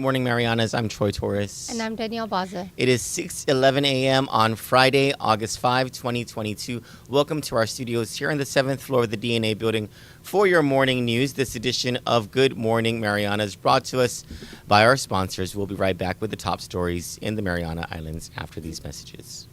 Morning Marianas. I'm Troy Torres. And I'm Danielle Baza. It is 6:11 a.m. on Friday, August 5, 2022. Welcome to our studios here on the 7th floor of the DNA building for your morning news. This edition of Good Morning Marianas brought to us by our sponsors. We'll be right back with the top stories in the Mariana Islands after these messages.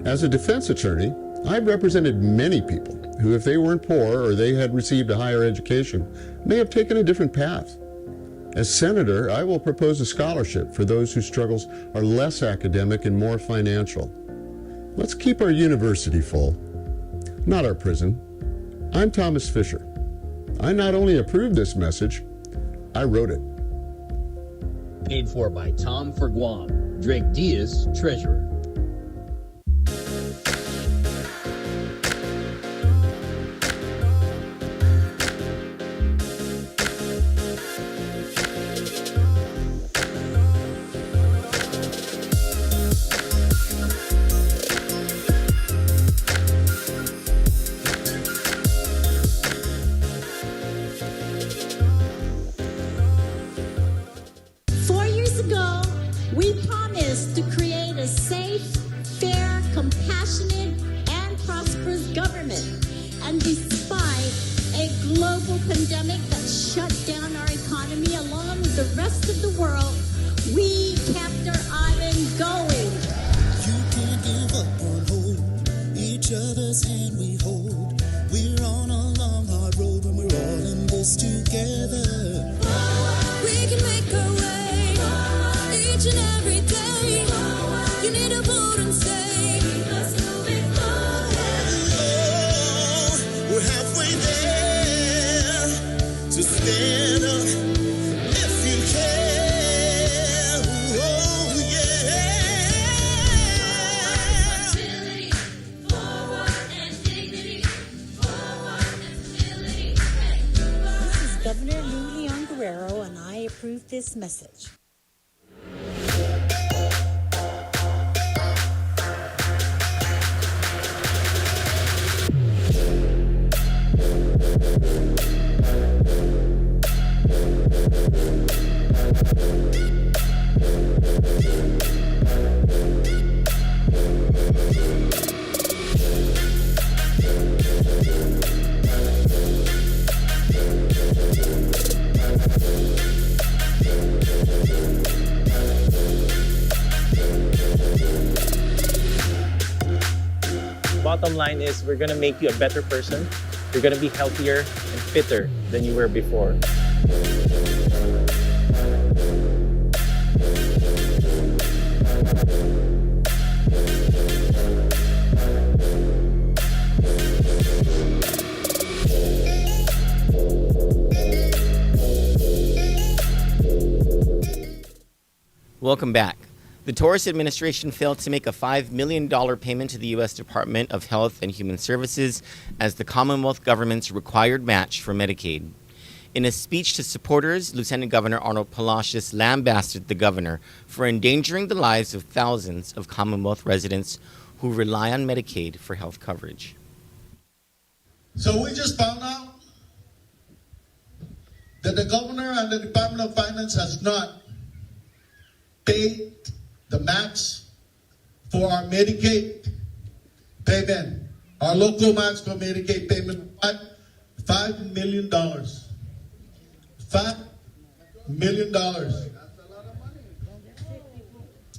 As a defense attorney, I've represented many people who, if they weren't poor or they had received a higher education, may have taken a different path. As senator, I will propose a scholarship for those whose struggles are less academic and more financial. Let's keep our university full, not our prison. I'm Thomas Fisher. I not only approved this message, I wrote it. Paid for by Tom for Guam, Drake Diaz, Treasurer. We promised to create a safe, fair, compassionate, and prosperous government. And despite a global pandemic that shut down our economy along with the rest of the world, we kept our island going. You can't give up on hope. Each other's hand we hold. We're on a long, hard road when we're all in this together. We can make our way. Each and every day, you need a vote and say, let's move it forward. Oh, we're halfway there, so stand up if you can. Oh, yeah. Forward and dignity, forward and civility. This is Governor Lou Leon Guerrero, and I approve this message. Bottom line is we're going to make you a better person. You're going to be healthier and fitter than you were before. Welcome back. The Torres administration failed to make a $5 million payment to the U.S. Department of Health and Human Services as the Commonwealth government's required match for Medicaid. In a speech to supporters, Lieutenant Governor Arnold Palacios lambasted the governor for endangering the lives of thousands of Commonwealth residents who rely on Medicaid for health coverage. So we just found out that the governor and the Department of Finance has not paid the match for our Medicaid payment, our local match for Medicaid payment, $5 million. million.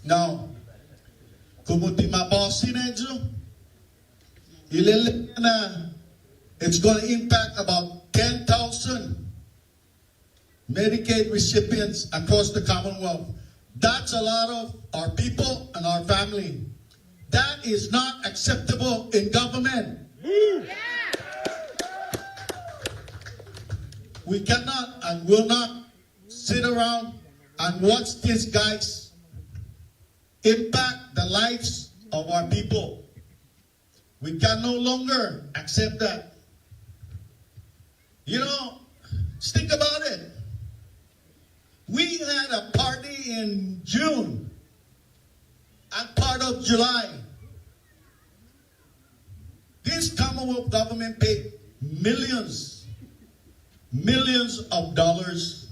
Now, kumuti mabosi na ito, ililip na it's going to impact about 10,000 Medicaid recipients across the Commonwealth. That's a lot of our people and our family. That is not acceptable in government. We cannot and will not sit around and watch these guys impact the lives of our people. We can no longer accept that. You know, just think about it. We had a party in June and part of July. This Commonwealth government paid millions of dollars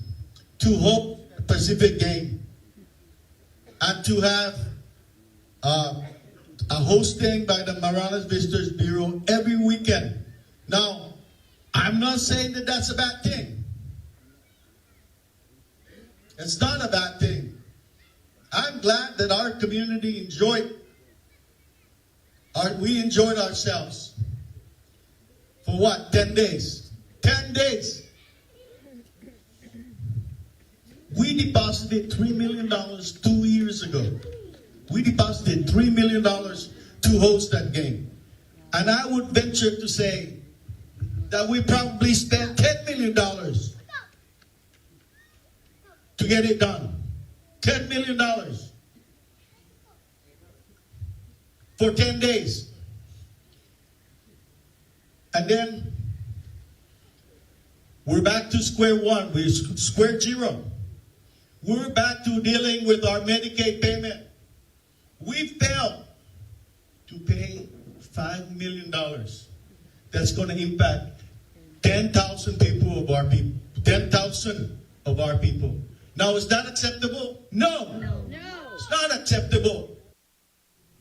to hold Pacific game and to have a hosting by the Marianas Visitors Bureau every weekend. Now, I'm not saying that that's a bad thing. It's not a bad thing. I'm glad that our community we enjoyed ourselves. For what? 10 days. 10 days. We deposited $3 million 2 years ago. We deposited $3 million to host that game. And I would venture to say that we probably spent $10 million to get it done. $10 million for 10 days. And then we're back to square one. We're square zero. We're back to dealing with our Medicaid payment. We failed to pay $5 million. That's going to impact 10,000 people of our people. 10,000 of our people. Now, is that acceptable? No. It's not acceptable.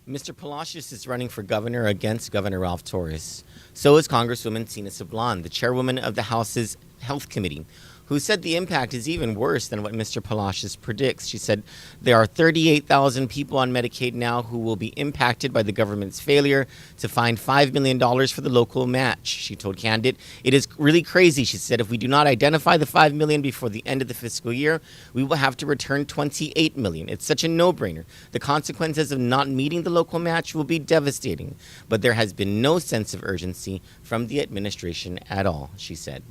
Mr. Palacios is running for governor against Governor Ralph Torres. So is Congresswoman Tina Sablan, the chairwoman of the House's Health Committee, who said the impact is even worse than what Mr. Palacios predicts. She said there are 38,000 people on Medicaid now who will be impacted by the government's failure to find $5 million for the local match. She told Kandit, "It is really crazy," she said. "If we do not identify the $5 million before the end of the fiscal year, we will have to return $28 million. It's such a no-brainer. The consequences of not meeting the local match will be devastating. But there has been no sense of urgency from the administration at all," she said.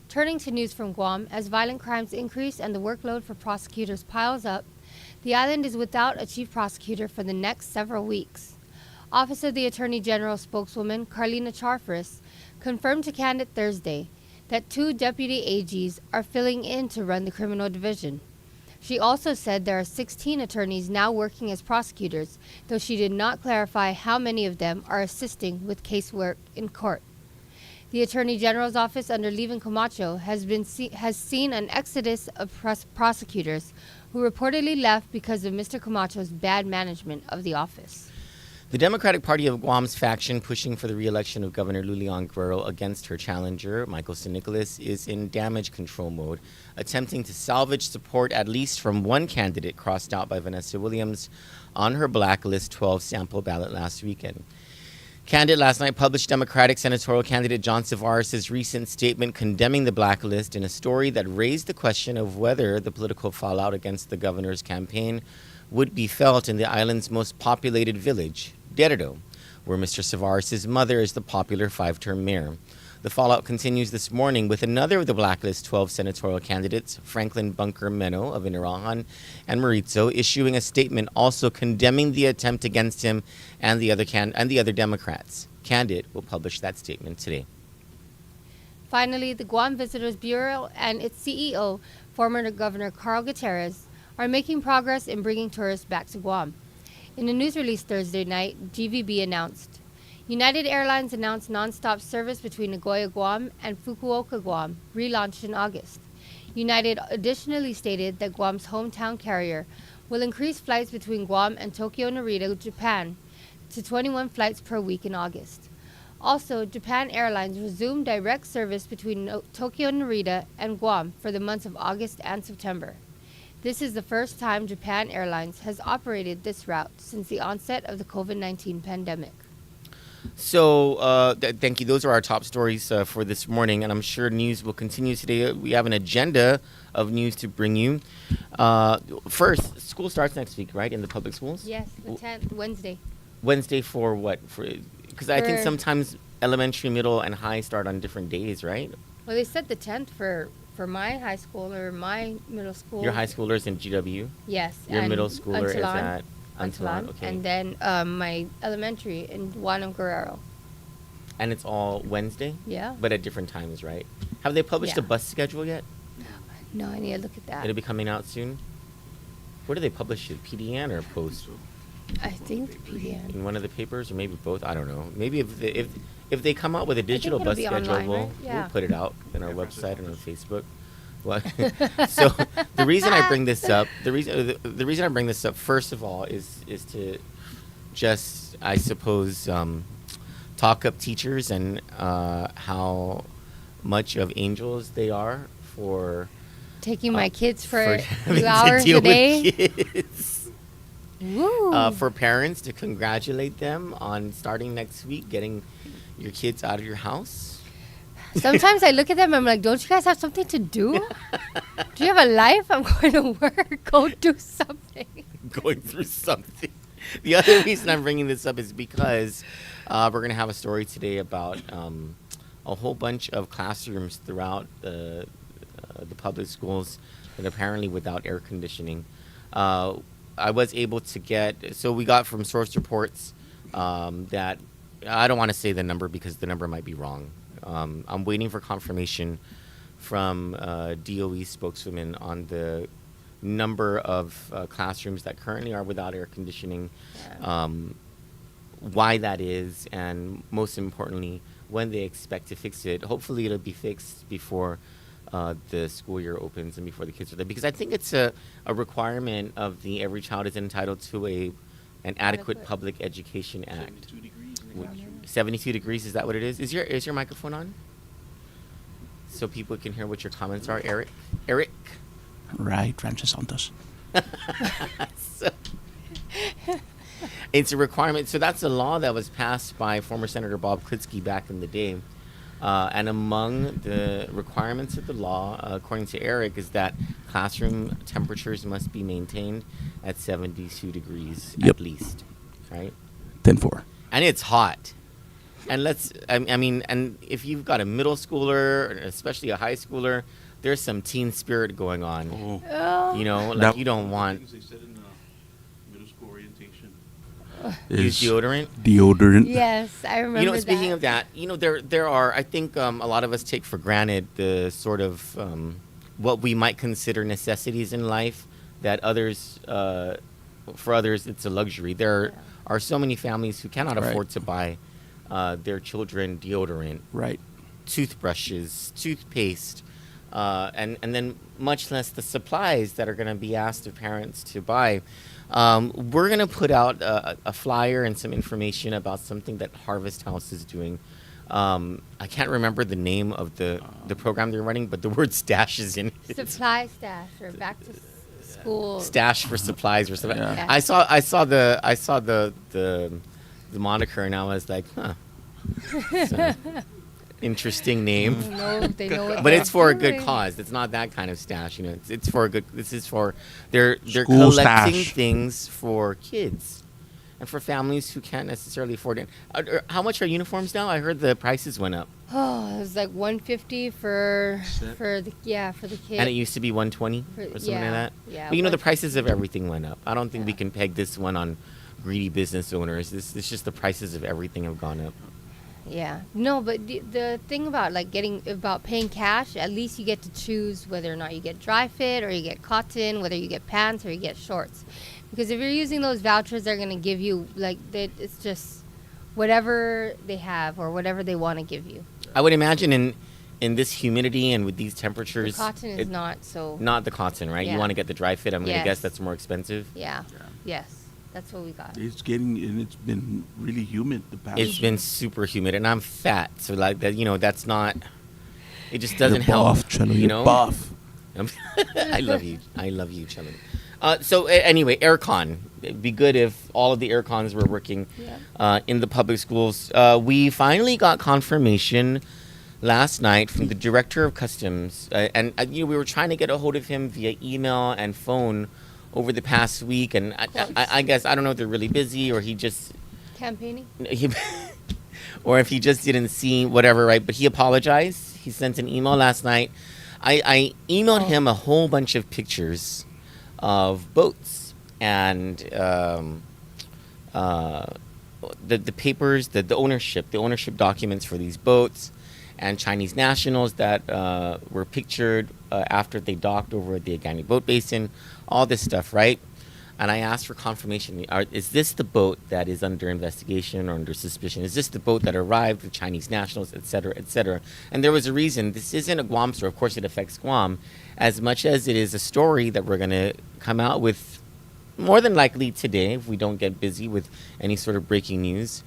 Turning to news from Guam, as violent crimes increase and the workload for prosecutors piles up, the island is without a chief prosecutor for the next several weeks. Office of the Attorney General spokeswoman Carlina Charfris confirmed to Kandit Thursday that 2 deputy AGs are filling in to run the criminal division. She also said there are 16 attorneys now working as prosecutors, though she did not clarify how many of them are assisting with casework in court. The Attorney General's office under Levin Camacho has seen an exodus of prosecutors who reportedly left because of Mr. Camacho's bad management of the office. The Democratic Party of Guam's faction pushing for the re-election of Governor Lulian Guerrero against her challenger, Michael San Nicolas, is in damage control mode, attempting to salvage support at least from one candidate crossed out by Vanessa Williams on her Blacklist 12 sample ballot last weekend. Kandit last night published Democratic senatorial candidate John Civarez' recent statement condemning the blacklist in a story that raised the question of whether the political fallout against the governor's campaign would be felt in the island's most populated village, Derdo, where Mr. Civarez' mother is the popular 5-term mayor. The fallout continues this morning with another of the Blacklist 12 senatorial candidates, Franklin Bunker Meno of Inarajan and Maritzo, issuing a statement also condemning the attempt against him and the other Democrats. Kandit will publish that statement today. Finally, the Guam Visitors Bureau and its CEO, former Governor Carl Gutierrez, are making progress in bringing tourists back to Guam. In a news release Thursday night, GVB announced, United Airlines announced nonstop service between Nagoya, Guam and Fukuoka, Guam, relaunched in August. United additionally stated that Guam's hometown carrier will increase flights between Guam and Tokyo Narita, Japan, to 21 flights per week in August. Also, Japan Airlines resumed direct service between Tokyo Narita and Guam for the months of August and September. This is the first time Japan Airlines has operated this route since the onset of the COVID-19 pandemic. So, thank you. Those are our top stories for this morning, and I'm sure news will continue today. We have an agenda of news to bring you. First, school starts next week, right, in the public schools? Yes, the 10th, Wednesday. Wednesday for what? Because I think For- sometimes elementary, middle, and high start on different days, right? Well, they said the 10th for my high school or my middle school. Your high schoolers in GW. Yes. Your and middle schooler is Antillon. at Antillon. Okay. And then my elementary in Juan Guerrero. And it's all Wednesday, Yeah. but at different times, right? Have they published a Yeah. bus schedule yet? No, I need to look at that. It'll be coming out soon. Where do they publish it? PDN or Post? I think PDN. In one of the papers, or maybe both. I don't know. Maybe if they come out with a digital it'll bus be schedule, online, right? we'll Yeah. put it out on our website and on Facebook. What? So the reason I bring this up, the reason I bring this up, first of all, is to just, I suppose, talk up teachers and how much of angels they are for Taking my kids for having 2 to hours deal a day. with kids. Woo. For parents to congratulate them on starting next week, getting your kids out of your house. Sometimes I look at them and I'm like, don't you guys have something to do? Do you have a life? I'm going to work. Go do something. Going through something. The other reason I'm bringing this up is because we're going to have a story today about a whole bunch of classrooms throughout the public schools that are apparently without air conditioning. I was able to get, so we got from source reports that, I don't want to say the number because the number might be wrong. I'm waiting for confirmation from DOE spokeswomen on the number of classrooms that currently are without air conditioning, why that is, and most importantly, when they expect to fix it. Hopefully it'll be fixed before the school year opens and before the kids are there, because I think it's a requirement of the Every Child is Entitled to an Adequate Public Education Act. 72 degrees. 72 degrees, is that what it is? Is your microphone on? So people can hear what your comments are, Eric? Right, Francis Santos. So, it's a requirement. So that's a law that was passed by former Senator Bob Klitsky back in the day. And among the requirements of the law, according to Eric, is that classroom temperatures must be maintained at 72 degrees Yep. at least, right? 10-4. And it's hot. And I mean, and if you've got a middle schooler, especially a high schooler, there's some teen spirit going on. Oh. You know, like That- you don't want Things they said in middle school orientation. use deodorant. Deodorant. Yes, I remember You know, speaking that. of that, you know, there are, I think a lot of us take for granted the sort of what we might consider necessities in life that others, for others, it's a luxury. There are so many families who cannot Right. afford to buy their children deodorant, Right. toothbrushes, toothpaste, and then much less the supplies that are going to be asked of parents to buy. We're going to put out a flyer and some information about something that Harvest House is doing. I can't remember the name of the program they're running, but the word stash is in it. Supply stash or back to school. Stash for supplies or something. Yeah. I saw the moniker and I was like, huh. It's a interesting name. They know what But they're it's for a good doing. cause. It's not that kind of stash, you know. It's for a good. This is for they're School collecting stash. things for kids and for families who can't necessarily afford it. How much are uniforms now? I heard the prices went up, Oh, it was like $150 for the kid. and it used to be $120 For- or something yeah, like that. yeah, But you know, the $150. prices of everything went up. I don't think we Yeah. can peg this one on greedy business owners. It's just the prices of everything have gone up. Yeah. No, but the thing about about paying cash, at least you get to choose whether or not you get dry fit or you get cotton, whether you get pants or you get shorts. Because if you're using those vouchers, they're going to give you it's just whatever they have or whatever they want to give you. I would imagine in this humidity and with these The temperatures, cotton is not so. not the cotton, right? You Yeah. want to get the dry fit. I'm going to Yes. guess that's more expensive. Yeah. Yes. That's what we got. It's getting, and it's been really humid the past. It's been super humid, and I'm fat, so like that, that's not. It just You're doesn't help. buff, Cello. You're buff. I love you. I love you, Chellin. Anyway, aircon. It'd be good if all of the aircons were working in the public schools. We finally got confirmation last night from the director of customs, and we were trying to get a hold of him via email and phone over the past week, and I guess I don't know if they're really busy or he just Campaigning? or if he just didn't see whatever, right? But he apologized. He sent an email last night. I emailed him a whole bunch of pictures of boats and the papers, the ownership documents for these boats, and Chinese nationals that were pictured after they docked over at the Agani Boat Basin, all this stuff, right? And I asked for confirmation. Is this the boat that is under investigation or under suspicion? Is this the boat that arrived with Chinese nationals, et cetera, et cetera? And there was a reason. This isn't a Guam story. Of course, it affects Guam as much as it is a story that we're going to come out with more than likely today, if we don't get busy with any sort of breaking news,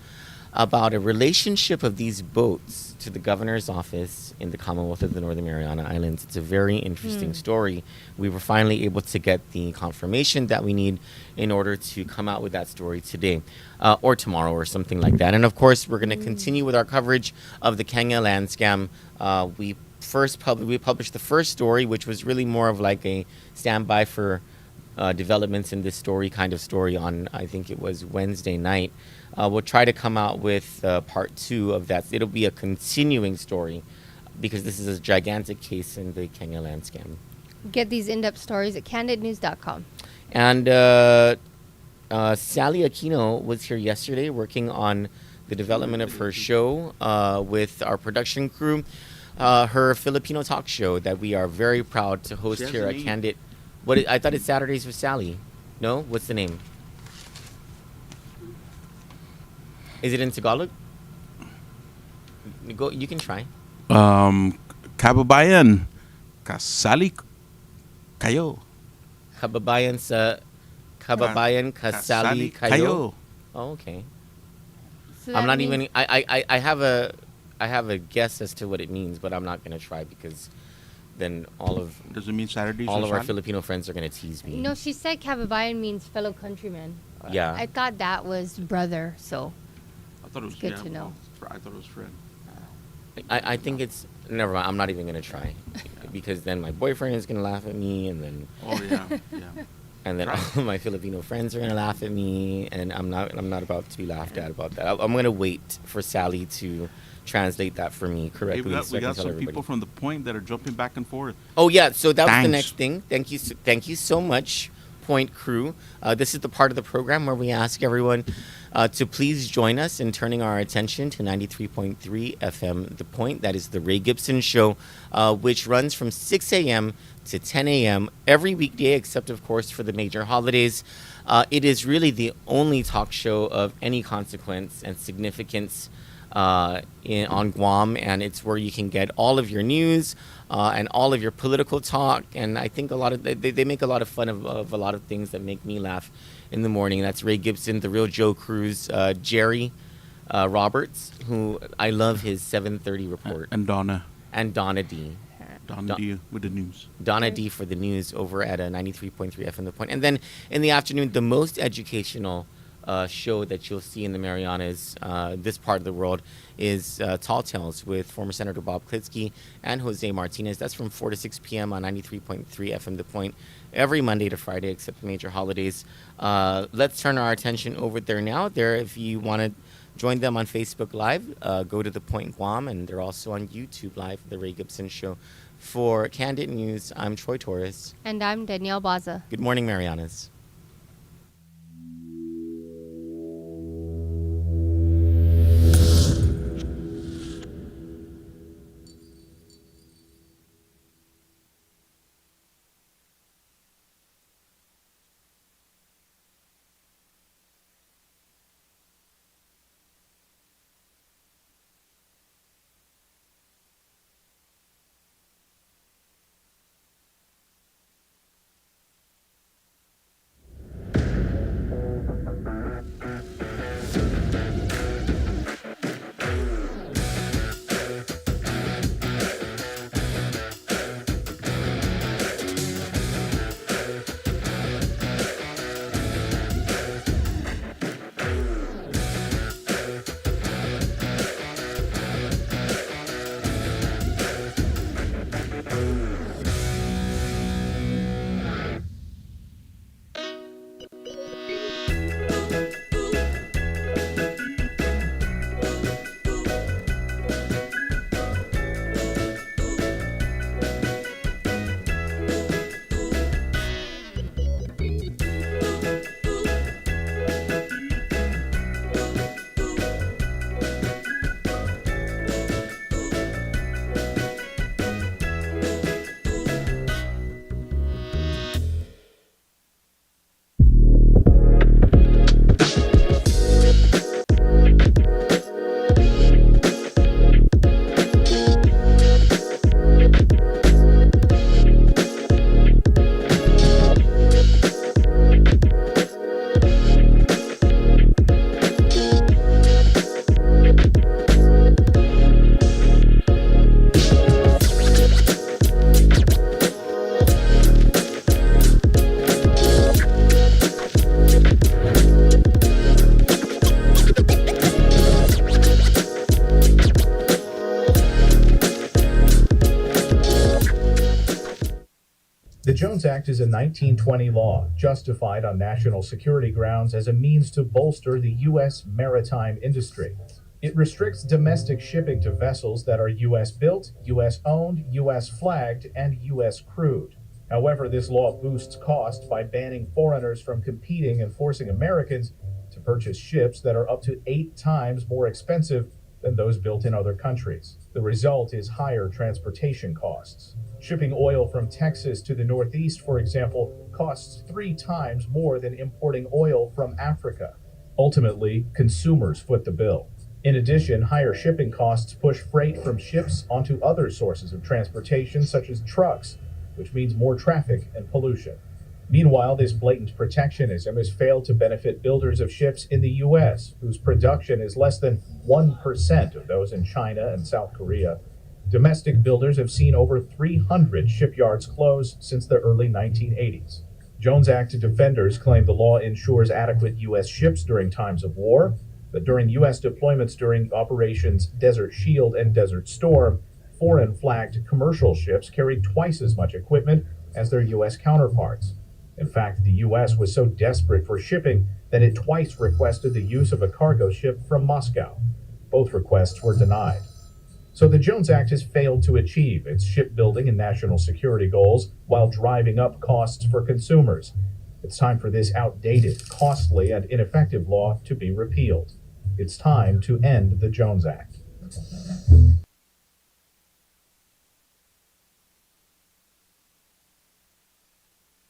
about a relationship of these boats to the governor's office in the Commonwealth of the Northern Mariana Islands. It's a very interesting story. We were finally able to get the confirmation that we need in order to come out with that story today or tomorrow or something like that. And of course, we're going to continue with our coverage of the Kenya land scam. We published the first story, which was really more of like a standby for developments in this story kind of story on, I think it was Wednesday night. We'll try to come out with part 2 of that. It'll be a continuing story because this is a gigantic case in the Kenya land scam. Get these in-depth stories at candidnews.com. And Sally Aquino was here yesterday working on the development of her show with our production crew, her Filipino talk show that we are very proud to host here at Kandit. I thought it's Saturdays with Sally. No? What's the name? Is it in Tagalog? You can try. Kababayan, kasali kayo. Kababayan kasali kayo. Oh, okay. So I'm not means- even. I have a guess as to what it means, but I'm not gonna try because then Does it mean Saturdays? all or of our Sunday? Filipino friends are gonna tease me. No, she said kababayan means fellow countryman. Yeah. I thought that was brother, so I thought it was good to know. I thought it was friend. I think it's never mind. I'm not even gonna try because then my boyfriend is gonna laugh at me, and then Oh yeah, yeah. and then all of my Filipino friends are gonna laugh at me, and I'm not about to be laughed at about that. I'm gonna wait for Sally to translate that for me Hey, correctly. we got, so I we can got tell some everybody. people from the point that are jumping back and forth. Oh yeah, so that was the Thanks. next thing. Thank you so much, Point crew. This is the part of the program where we ask everyone to please join us in turning our attention to 93.3 FM The Point. That is the Ray Gibson Show, which runs from 6 a.m. to 10 a.m. every weekday, except of course for the major holidays. It is really the only talk show of any consequence and significance on Guam, and it's where you can get all of your news and all of your political talk. And I think they make a lot of fun of a lot of things that make me laugh in the morning. That's Ray Gibson, The Real Joe Cruz, Jerry Roberts, who I love his 7:30 report, And Donna. and Donna D. Donna D with the news. Donna D for the news over at 93.3 FM The Point. And then in the afternoon, the most educational show that you'll see in the Marianas, this part of the world, is Tall Tales with former Senator Bob Klitsky and Jose Martinez. That's from 4 to 6 p.m. on 93.3 FM The Point every Monday to Friday except the major holidays. Let's turn our attention over there now. If you want to join them on Facebook Live, go to The Point Guam, and they're also on YouTube Live, The Ray Gibson Show. For Kandit News, I'm Troy Torres. And I'm Danielle Baza. Good morning, Marianas. Jones Act is a 1920 law justified on national security grounds as a means to bolster the U.S. maritime industry. It restricts domestic shipping to vessels that are U.S. built, U.S. owned, U.S. flagged, and U.S. crewed. However, this law boosts cost by banning foreigners from competing and forcing Americans to purchase ships that are up to 8 times more expensive than those built in other countries. The result is higher transportation costs. Shipping oil from Texas to the Northeast, for example, costs 3 times more than importing oil from Africa. Ultimately, consumers foot the bill. In addition, higher shipping costs push freight from ships onto other sources of transportation, such as trucks, which means more traffic and pollution. Meanwhile, this blatant protectionism has failed to benefit builders of ships in the U.S., whose production is less than 1% of those in China and South Korea. Domestic builders have seen over 300 shipyards close since the early 1980s. Jones Act defenders claim the law ensures adequate U.S. ships during times of war, but during U.S. deployments during Operations Desert Shield and Desert Storm, foreign flagged commercial ships carried twice as much equipment as their U.S. counterparts. In fact, the U.S. was so desperate for shipping that it twice requested the use of a cargo ship from Moscow. Both requests were denied. So the Jones Act has failed to achieve its shipbuilding and national security goals while driving up costs for consumers. It's time for this outdated, costly, and ineffective law to be repealed. It's time to end the Jones Act.